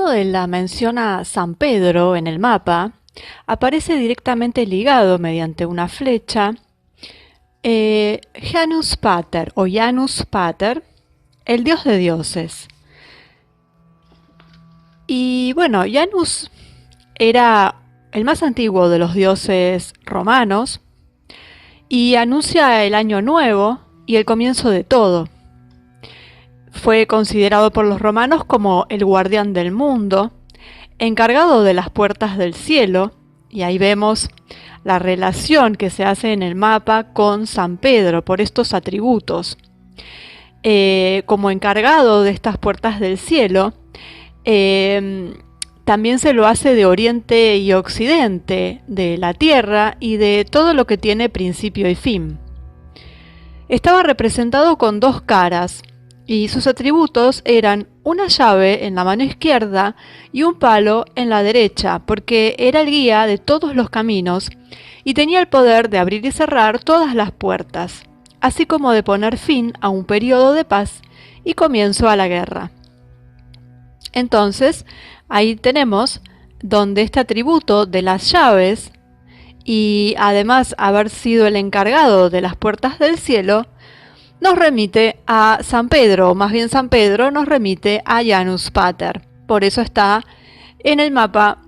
momento de la mención a San Pedro en el mapa, aparece directamente ligado mediante una flecha Janus Pater o Janus Pater, el dios de dioses. Y bueno, Janus era el más antiguo de los dioses romanos y anuncia el año nuevo y el comienzo de todo. Fue considerado por los romanos como el guardián del mundo, encargado de las puertas del cielo, y ahí vemos la relación que se hace en el mapa con San Pedro por estos atributos. Como encargado de estas puertas del cielo, también se lo hace de oriente y occidente, de la tierra y de todo lo que tiene principio y fin. Estaba representado con dos caras, y sus atributos eran una llave en la mano izquierda y un palo en la derecha, porque era el guía de todos los caminos y tenía el poder de abrir y cerrar todas las puertas, así como de poner fin a un periodo de paz y comienzo a la guerra. Entonces, ahí tenemos donde este atributo de las llaves y además haber sido el encargado de las puertas del cielo, nos remite a San Pedro, o más bien San Pedro nos remite a Janus Pater. Por eso está en el mapa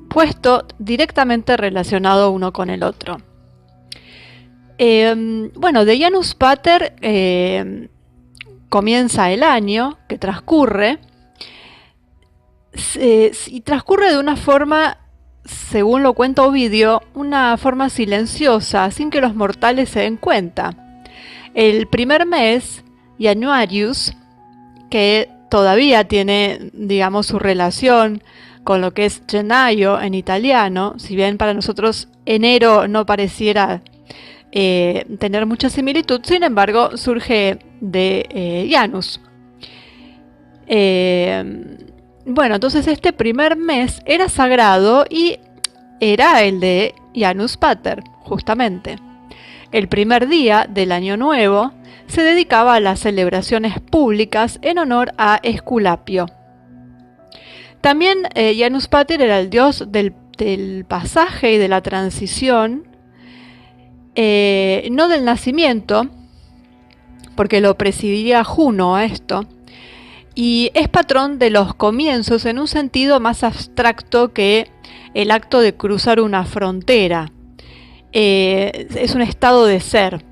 puesto directamente relacionado uno con el otro. Bueno, de Janus Pater comienza el año que transcurre y transcurre de una forma, según lo cuenta Ovidio, una forma silenciosa, sin que los mortales se den cuenta. El primer mes, Januarius, que todavía tiene, digamos, su relación con lo que es gennaio en italiano, si bien para nosotros enero no pareciera tener mucha similitud, sin embargo surge de Janus. Bueno, entonces este primer mes era sagrado y era el de Janus Pater, justamente. El primer día del año nuevo se dedicaba a las celebraciones públicas en honor a Esculapio. También Janus Pater era el dios del pasaje y de la transición, no del nacimiento, porque lo presidiría Juno a esto, y es patrón de los comienzos en un sentido más abstracto que el acto de cruzar una frontera. Es un estado de ser.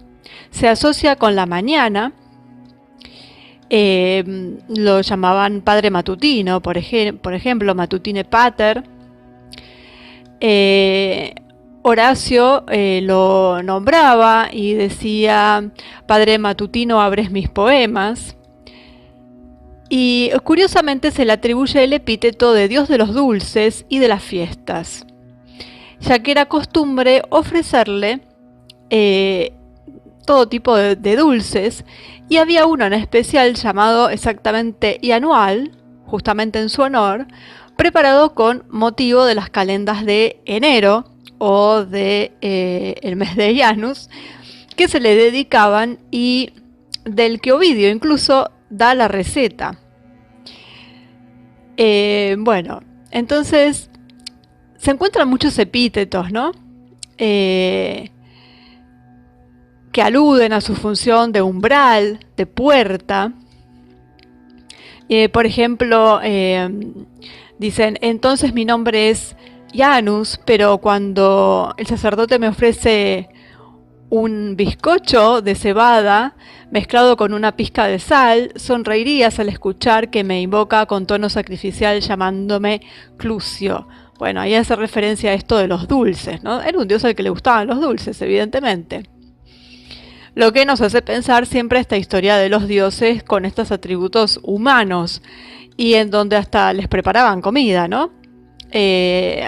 Se asocia con la mañana. Lo llamaban padre matutino, por ejemplo, matutine pater. Horacio lo nombraba y decía: padre matutino, abres mis poemas. Y curiosamente se le atribuye el epíteto de dios de los dulces y de las fiestas, ya que era costumbre ofrecerle todo tipo de dulces, y había uno en especial llamado exactamente Ianual, justamente en su honor, preparado con motivo de las calendas de enero o de el mes de Janus, que se le dedicaban y del que Ovidio incluso da la receta. Bueno, entonces se encuentran muchos epítetos, ¿no? Que aluden a su función de umbral, de puerta. Por ejemplo, dicen: entonces mi nombre es Janus, pero cuando el sacerdote me ofrece un bizcocho de cebada mezclado con una pizca de sal, sonreirías al escuchar que me invoca con tono sacrificial llamándome Clucio. Bueno, ahí hace referencia a esto de los dulces, ¿no? Era un dios al que le gustaban los dulces, evidentemente. Lo que nos hace pensar siempre esta historia de los dioses con estos atributos humanos y en donde hasta les preparaban comida, ¿no?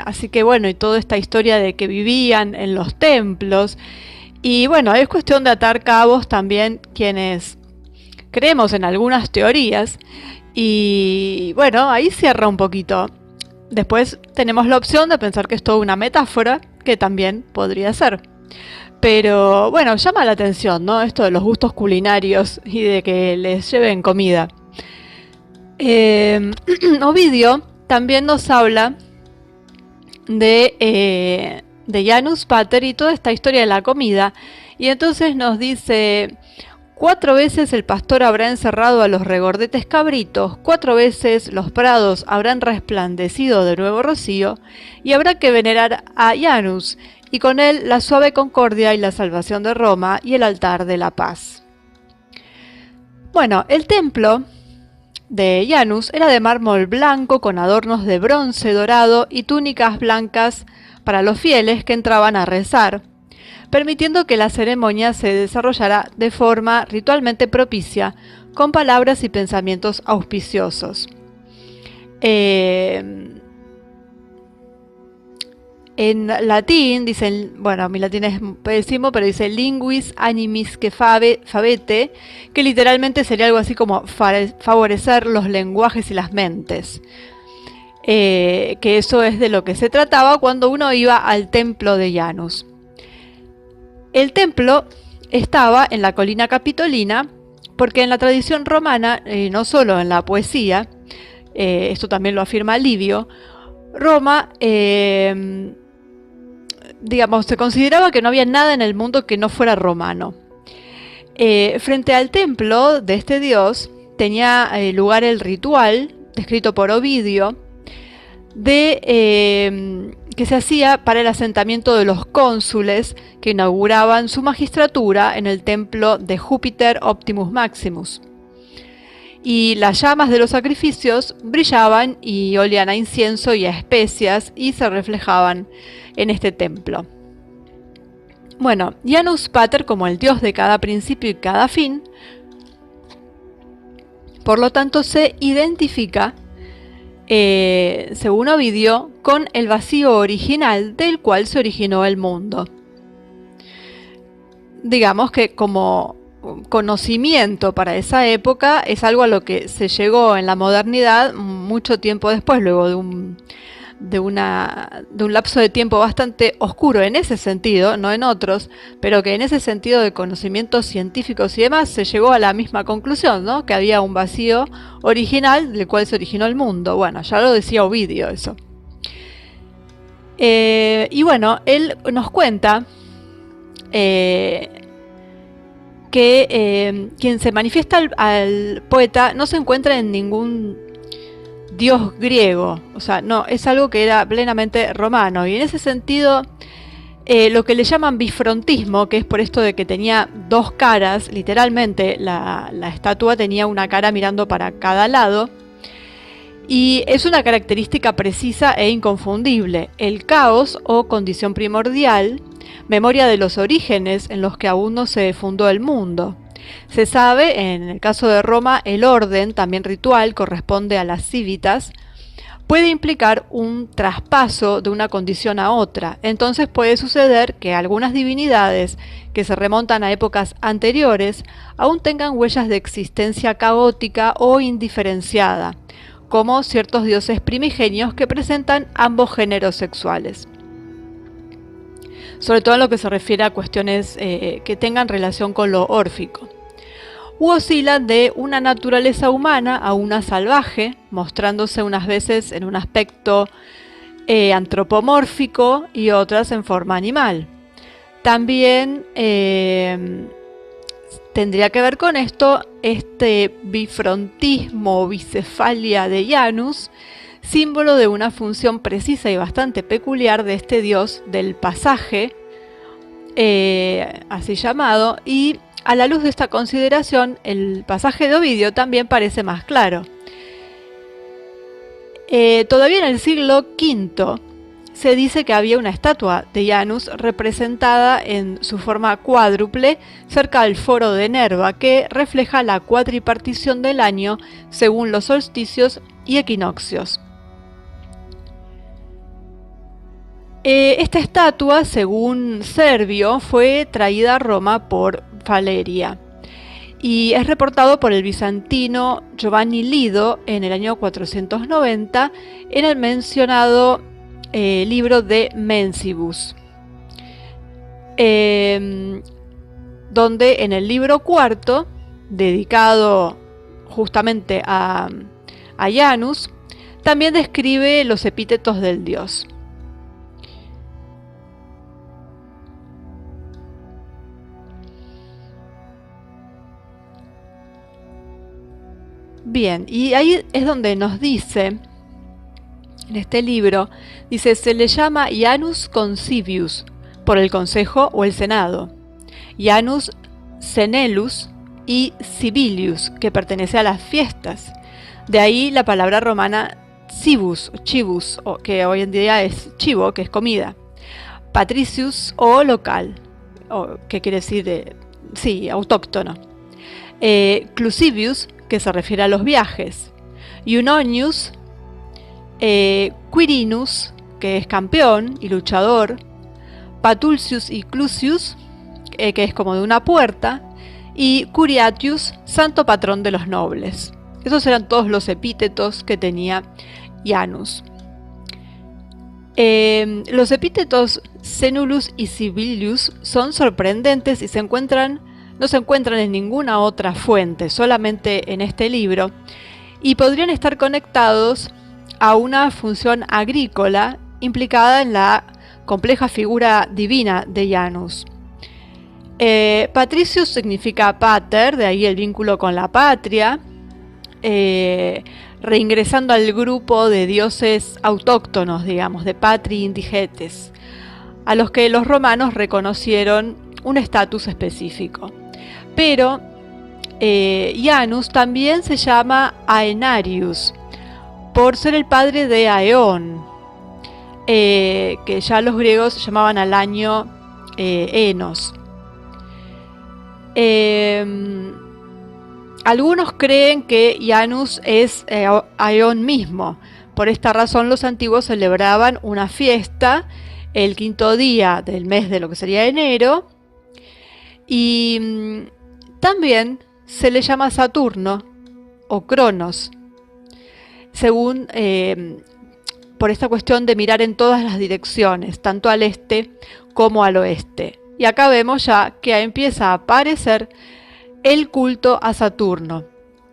Así que bueno, y toda esta historia de que vivían en los templos. Y bueno, es cuestión de atar cabos también quienes creemos en algunas teorías. Y bueno, ahí cierra un poquito. Después tenemos la opción de pensar que es toda una metáfora, que también podría ser. Pero bueno, llama la atención, ¿no? Esto de los gustos culinarios y de que les lleven comida. Ovidio también nos habla de Janus Pater y toda esta historia de la comida. Y entonces nos dice: 4 veces el pastor habrá encerrado a los regordetes cabritos, 4 veces los prados habrán resplandecido de nuevo rocío, y habrá que venerar a Janus, y con él la suave concordia y la salvación de Roma y el altar de la paz. Bueno, el templo de Janus era de mármol blanco con adornos de bronce dorado y túnicas blancas para los fieles que entraban a rezar, permitiendo que la ceremonia se desarrollara de forma ritualmente propicia, con palabras y pensamientos auspiciosos. En latín dicen, bueno, mi latín es pésimo, pero dice linguis animisque favete, que literalmente sería algo así como favorecer los lenguajes y las mentes. Que eso es de lo que se trataba cuando uno iba al templo de Janus. El templo estaba en la colina capitolina, porque en la tradición romana, no solo en la poesía, esto también lo afirma Livio, Roma, digamos, se consideraba que no había nada en el mundo que no fuera romano. Frente al templo de este dios tenía lugar el ritual, descrito por Ovidio, que se hacía para el asentamiento de los cónsules que inauguraban su magistratura en el templo de Júpiter Optimus Maximus. Y las llamas de los sacrificios brillaban y olían a incienso y a especias y se reflejaban en este templo. Bueno, Janus Pater como el dios de cada principio y cada fin, por lo tanto se identifica, según Ovidio, con el vacío original del cual se originó el mundo. Digamos que como conocimiento para esa época es algo a lo que se llegó en la modernidad mucho tiempo después, luego de un lapso de tiempo bastante oscuro en ese sentido, no en otros, pero que en ese sentido de conocimientos científicos y demás se llegó a la misma conclusión, ¿no? Que había un vacío original del cual se originó el mundo. Bueno, ya lo decía Ovidio eso. Y bueno, él nos cuenta que quien se manifiesta al poeta no se encuentra en ningún dios griego, o sea, no, es algo que era plenamente romano, y en ese sentido lo que le llaman bifrontismo, que es por esto de que tenía 2 caras, literalmente la estatua tenía una cara mirando para cada lado, y es una característica precisa e inconfundible: el caos o condición primordial, memoria de los orígenes en los que aún no se fundó el mundo. Se sabe, en el caso de Roma, el orden, también ritual, corresponde a las civitas, puede implicar un traspaso de una condición a otra. Entonces puede suceder que algunas divinidades que se remontan a épocas anteriores aún tengan huellas de existencia caótica o indiferenciada, como ciertos dioses primigenios que presentan ambos géneros sexuales. Sobre todo en lo que se refiere a cuestiones que tengan relación con lo órfico. U oscilan de una naturaleza humana a una salvaje, mostrándose unas veces en un aspecto antropomórfico y otras en forma animal. También tendría que ver con esto este bifrontismo o bicefalia de Janus, símbolo de una función precisa y bastante peculiar de este dios del pasaje, así llamado, y a la luz de esta consideración el pasaje de Ovidio también parece más claro. Todavía en el siglo V se dice que había una estatua de Janus representada en su forma cuádruple cerca del foro de Nerva, que refleja la cuatripartición del año según los solsticios y equinoccios. Esta estatua, según Servio, fue traída a Roma por Valeria y es reportado por el bizantino Giovanni Lido en el año 490 en el mencionado libro de Mencibus, donde en el libro IV, dedicado justamente a Janus, también describe los epítetos del dios. Bien, y ahí es donde nos dice, en este libro, dice, se le llama Janus Concivius, por el consejo o el senado, Janus Senelus y Civilius, que pertenece a las fiestas. De ahí la palabra romana civus, chivus, que hoy en día es chivo, que es comida. Patricius o local, que quiere decir, sí, autóctono. Clusivius, que se refiere a los viajes. Iunonius, Quirinus, que es campeón y luchador. Patulcius y Clusius, que es como de una puerta. Y Curiatius, santo patrón de los nobles. Esos eran todos los epítetos que tenía Janus. Los epítetos Senulus y Civilius son sorprendentes y no se encuentran en ninguna otra fuente, solamente en este libro, y podrían estar conectados a una función agrícola implicada en la compleja figura divina de Janus. Patricius significa pater, de ahí el vínculo con la patria, reingresando al grupo de dioses autóctonos, digamos, de patri indigetes, a los que los romanos reconocieron un estatus específico. Pero Janus también se llama Aenarius, por ser el padre de Aeón, que ya los griegos llamaban al año Enos. Algunos creen que Janus es Aeón mismo. Por esta razón los antiguos celebraban una fiesta el quinto día del mes de lo que sería enero, y también se le llama Saturno o Cronos, según por esta cuestión de mirar en todas las direcciones, tanto al este como al oeste. Y acá vemos ya que empieza a aparecer el culto a Saturno,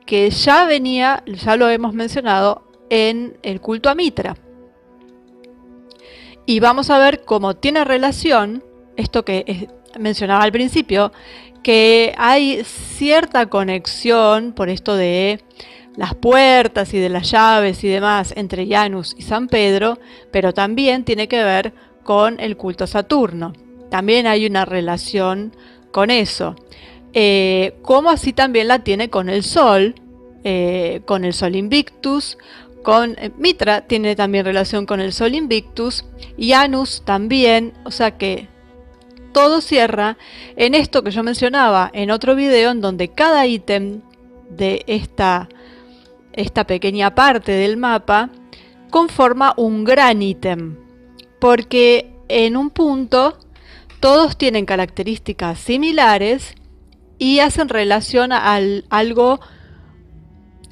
que ya lo hemos mencionado, en el culto a Mitra. Y vamos a ver cómo tiene relación, esto que mencionaba al principio, que hay cierta conexión por esto de las puertas y de las llaves y demás entre Janus y San Pedro, pero también tiene que ver con el culto a Saturno. También hay una relación con eso. Como así también la tiene con el Sol Invictus, con Mitra tiene también relación con el Sol Invictus, y Janus también, o sea que todo cierra en esto que yo mencionaba en otro video, en donde cada ítem de esta pequeña parte del mapa conforma un gran ítem, porque en un punto todos tienen características similares y hacen relación a algo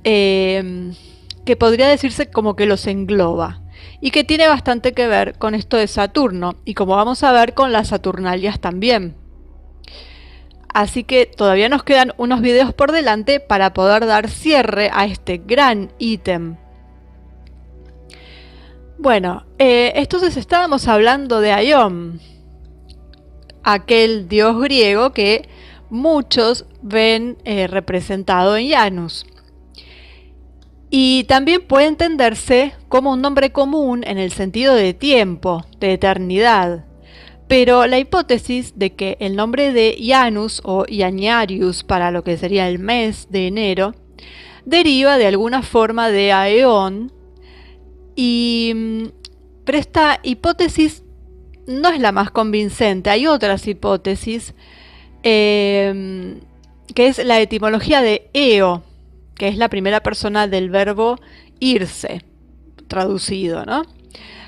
que podría decirse como que los engloba, y que tiene bastante que ver con esto de Saturno, y como vamos a ver, con las Saturnalias también. Así que todavía nos quedan unos videos por delante para poder dar cierre a este gran ítem. Bueno, entonces estábamos hablando de Aion, aquel dios griego que muchos ven representado en Janus. Y también puede entenderse como un nombre común en el sentido de tiempo, de eternidad. Pero la hipótesis de que el nombre de Janus o Januarius para lo que sería el mes de enero deriva de alguna forma de Aeón, pero esta hipótesis no es la más convincente. Hay otras hipótesis, que es la etimología de Eo, que es la primera persona del verbo irse, traducido, ¿no?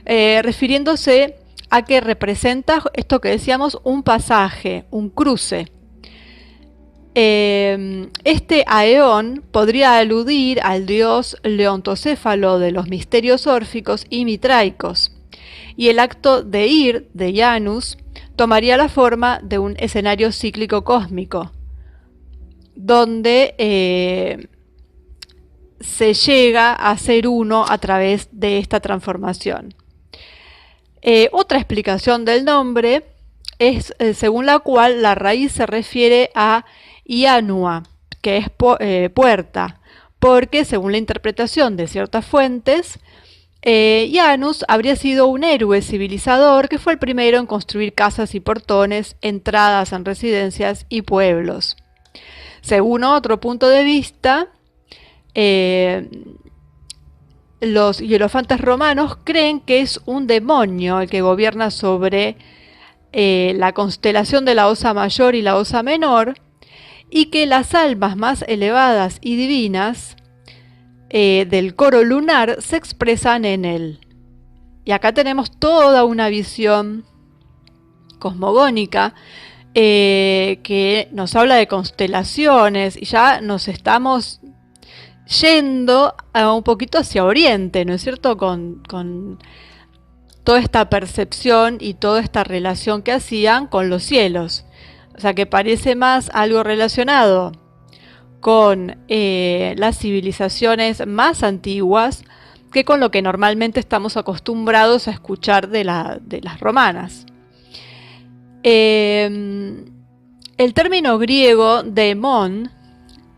Refiriéndose a que representa esto que decíamos, un pasaje, un cruce. Este Aeón podría aludir al dios leontocéfalo de los misterios órficos y mitraicos, y el acto de ir de Janus tomaría la forma de un escenario cíclico cósmico, donde se llega a ser uno a través de esta transformación. Otra explicación del nombre es según la cual la raíz se refiere a Ianua, que es puerta, porque según la interpretación de ciertas fuentes, Janus habría sido un héroe civilizador que fue el primero en construir casas y portones, entradas en residencias y pueblos. Según otro punto de vista, los hierofantes romanos creen que es un demonio el que gobierna sobre la constelación de la Osa Mayor y la Osa Menor, y que las almas más elevadas y divinas del coro lunar se expresan en él. Y acá tenemos toda una visión cosmogónica que nos habla de constelaciones, y ya nos estamos yendo un poquito hacia Oriente, ¿no es cierto? Con toda esta percepción y toda esta relación que hacían con los cielos. O sea que parece más algo relacionado con las civilizaciones más antiguas que con lo que normalmente estamos acostumbrados a escuchar de las romanas. El término griego daemon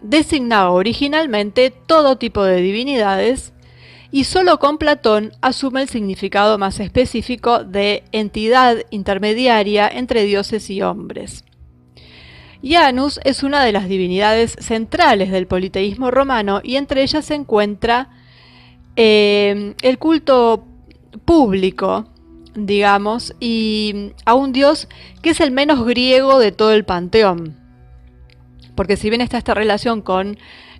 designaba originalmente todo tipo de divinidades, y solo con Platón asume el significado más específico de entidad intermediaria entre dioses y hombres. Janus es una de las divinidades centrales del politeísmo romano, y entre ellas se encuentra el culto público, digamos, y a un dios que es el menos griego de todo el panteón. Porque si bien está esta relación con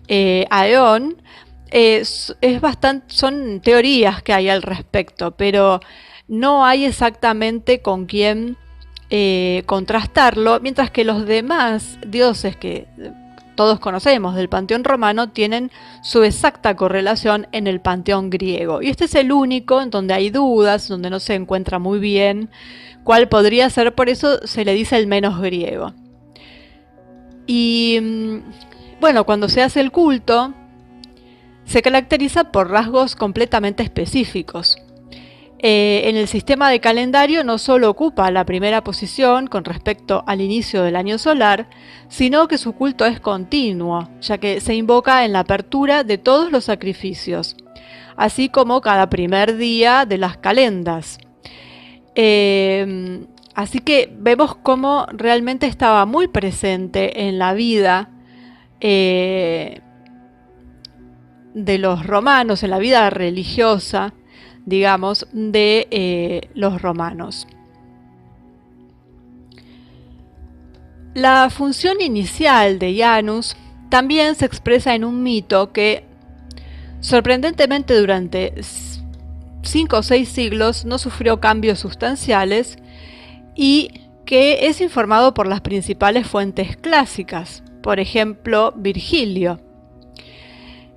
Aeón, son teorías que hay al respecto, pero no hay exactamente con quién contrastarlo, mientras que los demás dioses que todos conocemos del panteón romano tienen su exacta correlación en el panteón griego. Y este es el único en donde hay dudas, donde no se encuentra muy bien cuál podría ser, por eso se le dice el menos griego. Y bueno, cuando se hace el culto, se caracteriza por rasgos completamente específicos. En el sistema de calendario no solo ocupa la primera posición con respecto al inicio del año solar, sino que su culto es continuo, ya que se invoca en la apertura de todos los sacrificios, así como cada primer día de las calendas. Así que vemos cómo realmente estaba muy presente en la vida de los romanos, en la vida religiosa, digamos, de los romanos. La función inicial de Janus también se expresa en un mito que, sorprendentemente, durante 5 o 6 siglos no sufrió cambios sustanciales y que es informado por las principales fuentes clásicas, por ejemplo, Virgilio.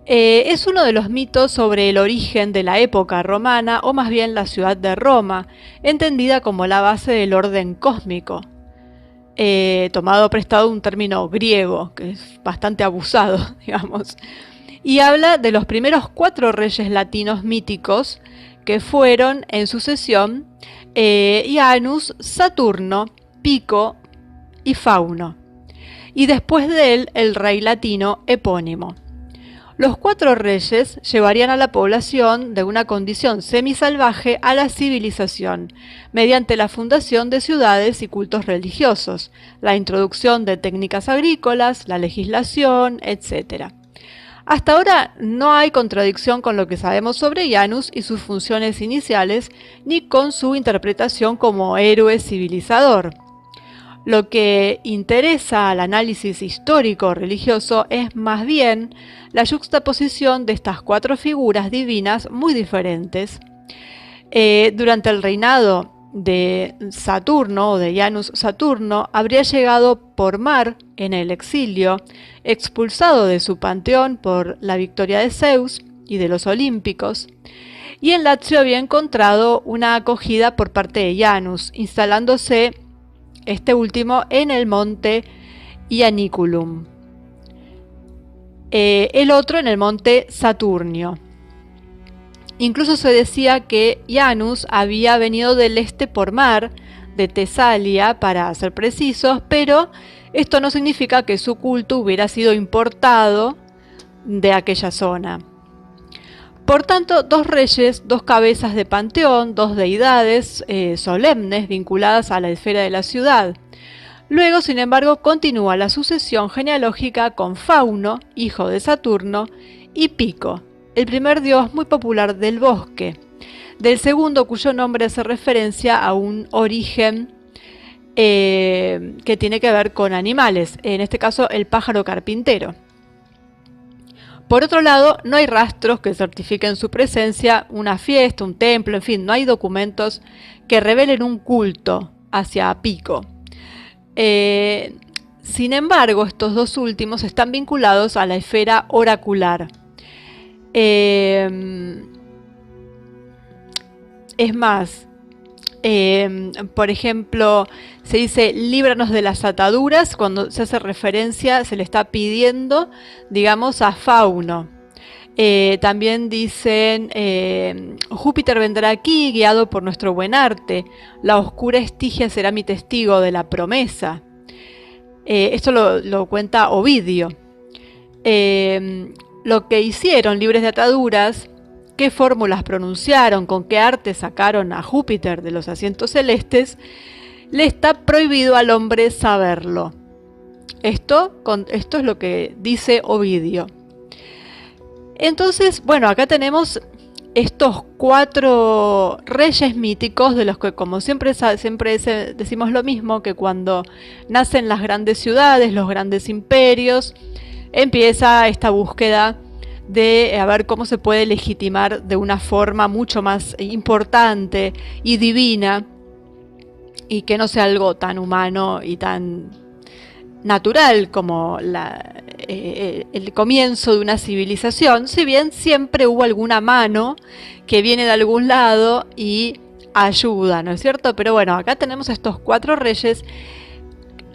Es uno de los mitos sobre el origen de la época romana, o más bien la ciudad de Roma, entendida como la base del orden cósmico, tomado prestado un término griego, que es bastante abusado, digamos, y habla de los primeros 4 reyes latinos míticos que fueron en sucesión Janus, Saturno, Pico y Fauno, y después de él el rey latino epónimo. Los 4 reyes llevarían a la población de una condición semisalvaje a la civilización, mediante la fundación de ciudades y cultos religiosos, la introducción de técnicas agrícolas, la legislación, etc. Hasta ahora no hay contradicción con lo que sabemos sobre Janus y sus funciones iniciales, ni con su interpretación como héroe civilizador. Lo que interesa al análisis histórico-religioso es más bien la yuxtaposición de estas 4 figuras divinas muy diferentes. Durante el reinado de Saturno, o de Janus Saturno, habría llegado por mar en el exilio, expulsado de su panteón por la victoria de Zeus y de los olímpicos, y en Lacio había encontrado una acogida por parte de Janus, instalándose este último en el monte Ianiculum. el otro en el monte Saturnio. Incluso se decía que Janus había venido del este por mar, de Tesalia, para ser precisos, pero esto no significa que su culto hubiera sido importado de aquella zona. Por tanto, dos reyes, dos cabezas de panteón, dos deidades solemnes vinculadas a la esfera de la ciudad. Luego, sin embargo, continúa la sucesión genealógica con Fauno, hijo de Saturno, y Pico, el primer dios muy popular del bosque, del segundo cuyo nombre hace referencia a un origen que tiene que ver con animales, en este caso el pájaro carpintero. Por otro lado, no hay rastros que certifiquen su presencia, una fiesta, un templo, en fin, no hay documentos que revelen un culto hacia Pico. Sin embargo, estos dos últimos están vinculados a la esfera oracular. Es más, por ejemplo, se dice líbranos de las ataduras cuando se hace referencia, se le está pidiendo, digamos, a Fauno. También dicen, Júpiter vendrá aquí guiado por nuestro buen arte, la oscura Estigia será mi testigo de la promesa. Esto lo cuenta Ovidio. Lo que hicieron libres de ataduras, qué fórmulas pronunciaron, con qué arte sacaron a Júpiter de los asientos celestes, le está prohibido al hombre saberlo. Esto es lo que dice Ovidio. Entonces, bueno, acá tenemos estos 4 reyes míticos de los que, como siempre decimos lo mismo, que cuando nacen las grandes ciudades, los grandes imperios, empieza esta búsqueda de a ver cómo se puede legitimar de una forma mucho más importante y divina, y que no sea algo tan humano y tan natural como el comienzo de una civilización, si bien siempre hubo alguna mano que viene de algún lado y ayuda, ¿no es cierto? Pero bueno, acá tenemos estos 4 reyes,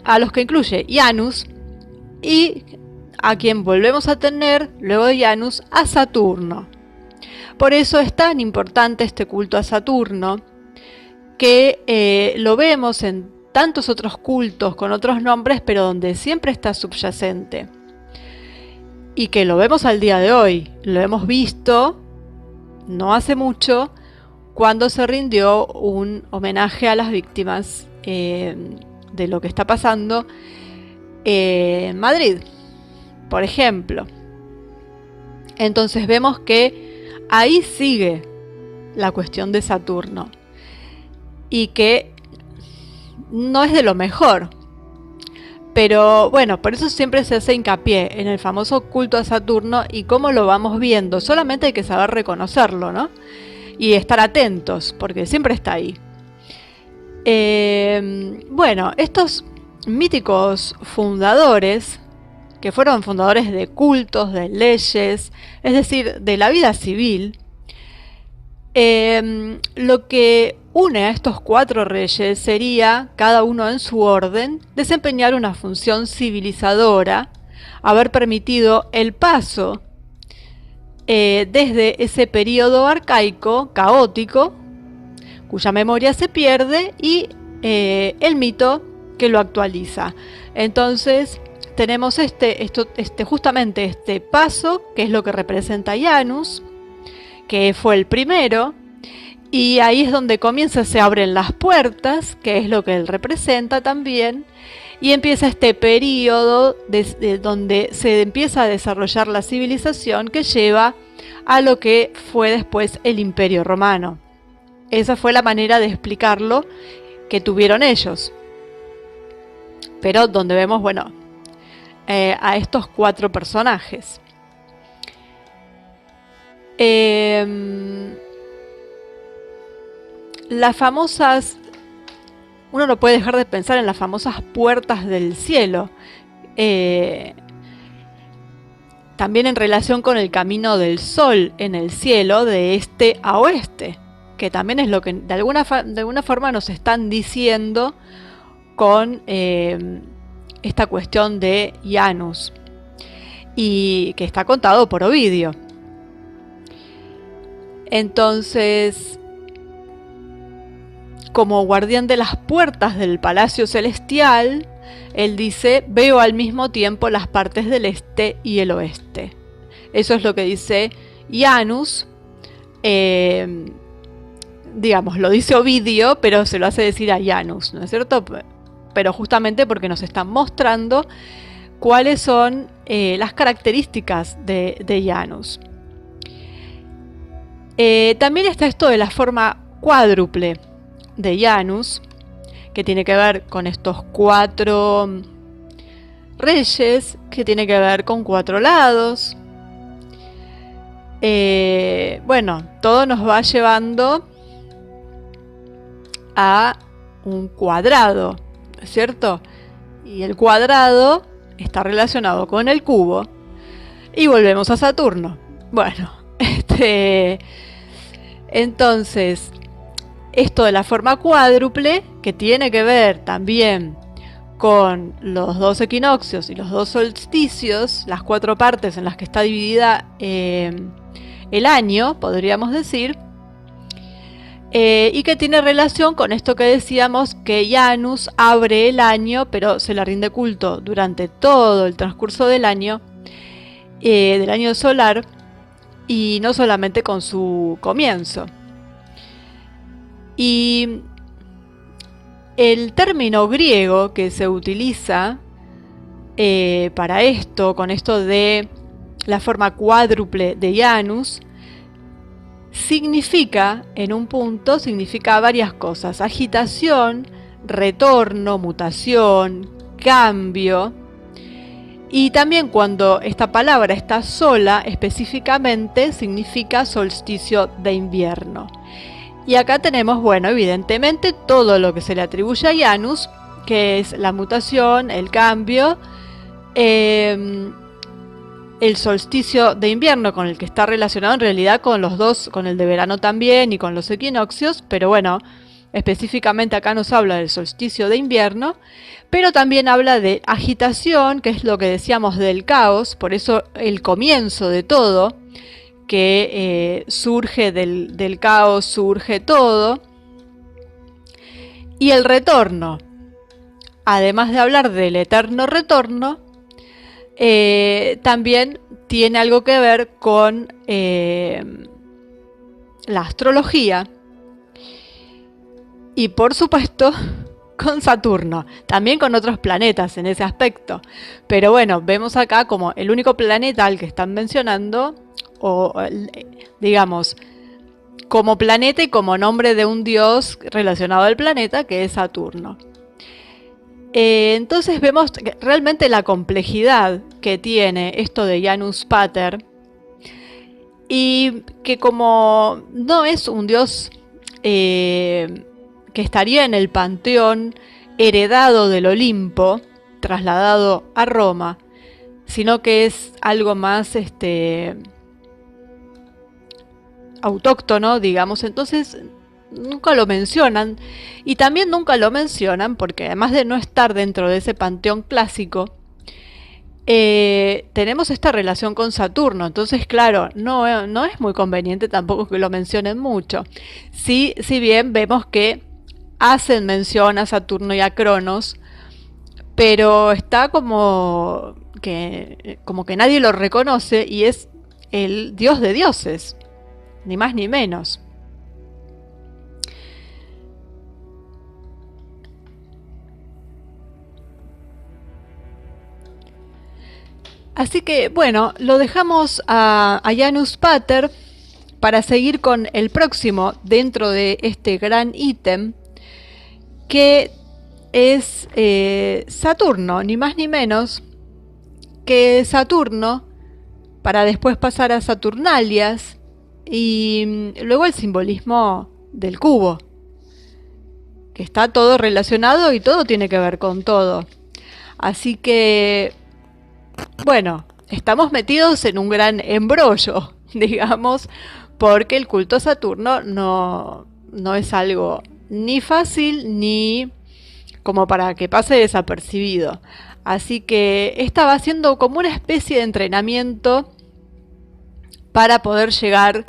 a los que incluye Janus, y a quien volvemos a tener, luego de Janus, a Saturno. Por eso es tan importante este culto a Saturno, que lo vemos en tantos otros cultos con otros nombres, pero donde siempre está subyacente. Y que lo vemos al día de hoy, lo hemos visto no hace mucho, cuando se rindió un homenaje a las víctimas de lo que está pasando en Madrid, por ejemplo. Entonces vemos que ahí sigue la cuestión de Saturno, y que no es de lo mejor. Pero bueno, por eso siempre se hace hincapié en el famoso culto a Saturno y cómo lo vamos viendo. Solamente hay que saber reconocerlo, ¿no? Y estar atentos, porque siempre está ahí. Bueno, estos míticos fundadores, que fueron fundadores de cultos, de leyes, es decir, de la vida civil, lo que une a estos 4 reyes sería, cada uno en su orden, desempeñar una función civilizadora, haber permitido el paso desde ese periodo arcaico, caótico, cuya memoria se pierde, y el mito que lo actualiza. Entonces tenemos justamente este paso, que es lo que representa Janus, que fue el primero, y ahí es donde se abren las puertas, que es lo que él representa también, y empieza este periodo donde se empieza a desarrollar la civilización que lleva a lo que fue después el Imperio Romano. Esa fue la manera de explicarlo que tuvieron ellos. Pero donde vemos, bueno, a estos 4 personajes. Las famosas, uno no puede dejar de pensar en las famosas puertas del cielo, también en relación con el camino del sol en el cielo de este a oeste, que también es lo que de alguna forma nos están diciendo con esta cuestión de Janus. y que está contado por Ovidio. Entonces, como guardián de las puertas del palacio celestial, él dice: veo al mismo tiempo las partes del este y el oeste. Eso es lo que dice Janus. Digamos, lo dice Ovidio, pero se lo hace decir a Janus, ¿no es cierto? Pero justamente porque nos están mostrando cuáles son las características de Janus. También está esto de la forma cuádruple de Janus, que tiene que ver con estos 4 reyes, que tiene que ver con 4 lados. Bueno, todo nos va llevando a un cuadrado, ¿cierto? Y el cuadrado está relacionado con el cubo. Y volvemos a Saturno. Bueno, entonces, esto de la forma cuádruple, que tiene que ver también con los 2 equinoccios y los 2 solsticios, las 4 partes en las que está dividida el año, podríamos decir, y que tiene relación con esto que decíamos, que Janus abre el año, pero se le rinde culto durante todo el transcurso del año solar, y no solamente con su comienzo. Y el término griego que se utiliza para esto, con esto de la forma cuádruple de Janus, significa, en un punto, significa varias cosas: agitación, retorno, mutación, cambio. Y también, cuando esta palabra está sola, específicamente significa solsticio de invierno. Y acá tenemos, bueno, evidentemente todo lo que se le atribuye a Janus, que es la mutación, el cambio, el solsticio de invierno, con el que está relacionado en realidad con los 2, con el de verano también y con los equinoccios, pero bueno, específicamente acá nos habla del solsticio de invierno, pero también habla de agitación, que es lo que decíamos del caos, por eso el comienzo de todo, que surge del caos, surge todo. Y el retorno, además de hablar del eterno retorno, también tiene algo que ver con la astrología y, por supuesto, con Saturno, también con otros planetas en ese aspecto. Pero bueno, vemos acá como el único planeta al que están mencionando, o digamos, como planeta y como nombre de un dios relacionado al planeta, que es Saturno. Entonces vemos realmente la complejidad que tiene esto de Janus Pater, y que como no es un dios que estaría en el panteón heredado del Olimpo, trasladado a Roma, sino que es algo más autóctono, digamos, entonces nunca lo mencionan. Y también nunca lo mencionan porque, además de no estar dentro de ese panteón clásico, tenemos esta relación con Saturno. Entonces, claro, no es muy conveniente tampoco que lo mencionen mucho. Sí, si bien vemos que hacen mención a Saturno y a Cronos, pero está como que nadie lo reconoce, y es el dios de dioses, ni más ni menos. Así que bueno, lo dejamos a Janus Pater para seguir con el próximo dentro de este gran ítem, que es Saturno, ni más ni menos que Saturno, para después pasar a Saturnalias y luego el simbolismo del cubo, que está todo relacionado y todo tiene que ver con todo. Así que, bueno, estamos metidos en un gran embrollo, digamos, porque el culto a Saturno no es algo ni fácil ni como para que pase desapercibido. Así que esta va siendo como una especie de entrenamiento para poder llegar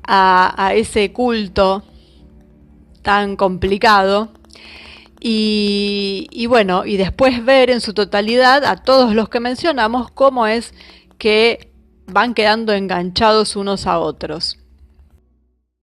a ese culto tan complicado. Y bueno, y después ver en su totalidad a todos los que mencionamos cómo es que van quedando enganchados unos a otros.